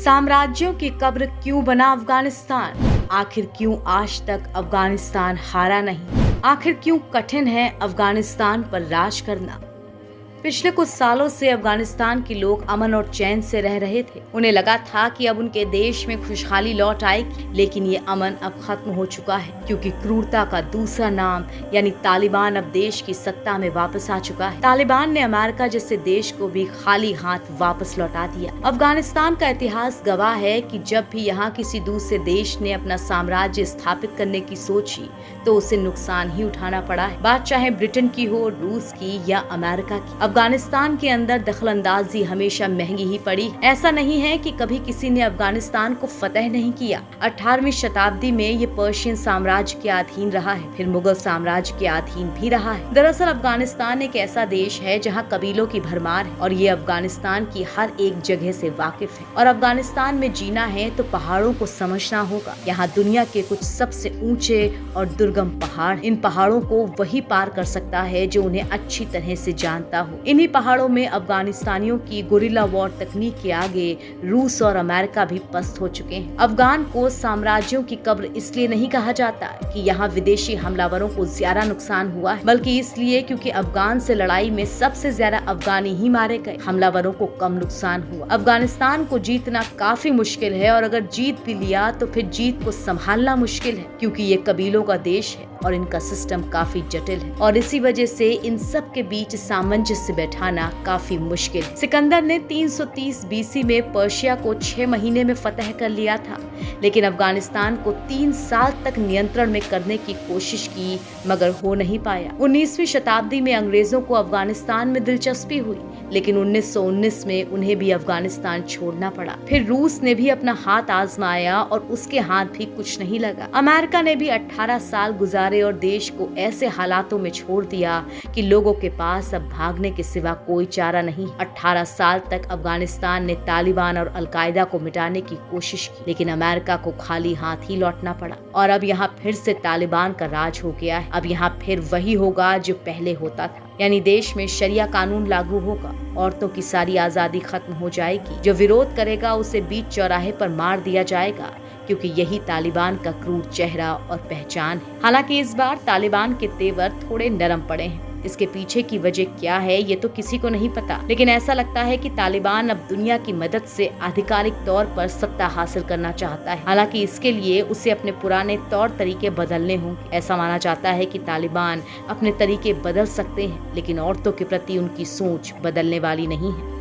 साम्राज्यों की कब्र क्यों बना अफगानिस्तान? आखिर क्यों आज तक अफगानिस्तान हारा नहीं? आखिर क्यों कठिन है अफगानिस्तान पर राज करना? पिछले कुछ सालों से अफगानिस्तान के लोग अमन और चैन से रह रहे थे। उन्हें लगा था कि अब उनके देश में खुशहाली लौट आएगी, लेकिन ये अमन अब खत्म हो चुका है, क्योंकि क्रूरता का दूसरा नाम यानी तालिबान अब देश की सत्ता में वापस आ चुका है। तालिबान ने अमेरिका जैसे देश को भी खाली हाथ वापस लौटा दिया। अफगानिस्तान का इतिहास गवाह है कि जब भी यहाँ किसी दूसरे देश ने अपना साम्राज्य स्थापित करने की सोची तो उसे नुकसान ही उठाना पड़ा है। बात चाहे ब्रिटेन की हो, रूस की या अमेरिका की। अफगानिस्तान के अंदर दखलंदाजी हमेशा महंगी ही पड़ी। ऐसा नहीं है कि कभी किसी ने अफगानिस्तान को फतह नहीं किया। 18वीं शताब्दी में ये पर्शियन साम्राज्य के अधीन रहा है, फिर मुगल साम्राज्य के अधीन भी रहा है। दरअसल अफगानिस्तान एक ऐसा देश है जहाँ कबीलों की भरमार है और ये अफगानिस्तान की हर एक जगह से वाकिफ है। और अफगानिस्तान में जीना है तो पहाड़ों को समझना होगा। यहाँ दुनिया के कुछ सबसे ऊंचे और दुर्गम पहाड़, इन पहाड़ों को वही पार कर सकता है जो उन्हें अच्छी तरह से जानता हो। इन्हीं पहाड़ों में अफगानिस्तानियों की गुरिल्ला वॉर तकनीक के आगे रूस और अमेरिका भी पस्त हो चुके हैं। अफगान को साम्राज्यों की कब्र इसलिए नहीं कहा जाता कि यहाँ विदेशी हमलावरों को ज्यादा नुकसान हुआ है, बल्कि इसलिए क्योंकि अफगान से लड़ाई में सबसे ज्यादा अफगानी ही मारे गए, हमलावरों को कम नुकसान हुआ। अफगानिस्तान को जीतना काफी मुश्किल है और अगर जीत भी लिया तो फिर जीत को संभालना मुश्किल है, क्योंकि ये कबीलों का देश है और इनका सिस्टम काफी जटिल है और इसी वजह से इन सब के बीच सामंजस्य बैठाना काफी मुश्किल है। सिकंदर ने 330 बीसी में पर्शिया को 6 महीने में फतह कर लिया था, लेकिन अफगानिस्तान को 3 साल तक नियंत्रण में करने की कोशिश की, मगर हो नहीं पाया। 19वीं शताब्दी में अंग्रेजों को अफगानिस्तान में दिलचस्पी हुई, लेकिन 1919 में उन्हें भी अफगानिस्तान छोड़ना पड़ा। फिर रूस ने भी अपना हाथ आजमाया और उसके हाथ भी कुछ नहीं लगा। अमेरिका ने भी 18 साल गुजारे और देश को ऐसे हालातों में छोड़ दिया कि लोगों के पास अब भागने के सिवा कोई चारा नहीं। 18 साल तक अफगानिस्तान ने तालिबान और अलकायदा को मिटाने की कोशिश की, लेकिन अमेरिका को खाली हाथ ही लौटना पड़ा। और अब यहाँ फिर से तालिबान का राज हो गया है। अब यहाँ फिर वही होगा जो पहले होता था, यानी देश में शरिया कानून लागू होगा, औरतों की सारी आजादी खत्म हो जाएगी, जो विरोध करेगा उसे बीच चौराहे पर मार दिया जाएगा, क्योंकि यही तालिबान का क्रूर चेहरा और पहचान है। हालांकि इस बार तालिबान के तेवर थोड़े नरम पड़े हैं। इसके पीछे की वजह क्या है ये तो किसी को नहीं पता, लेकिन ऐसा लगता है कि तालिबान अब दुनिया की मदद से आधिकारिक तौर पर सत्ता हासिल करना चाहता है। हालांकि इसके लिए उसे अपने पुराने तौर तरीके बदलने होंगे। ऐसा माना जाता है कि तालिबान अपने तरीके बदल सकते हैं, लेकिन औरतों के प्रति उनकी सोच बदलने वाली नहीं है।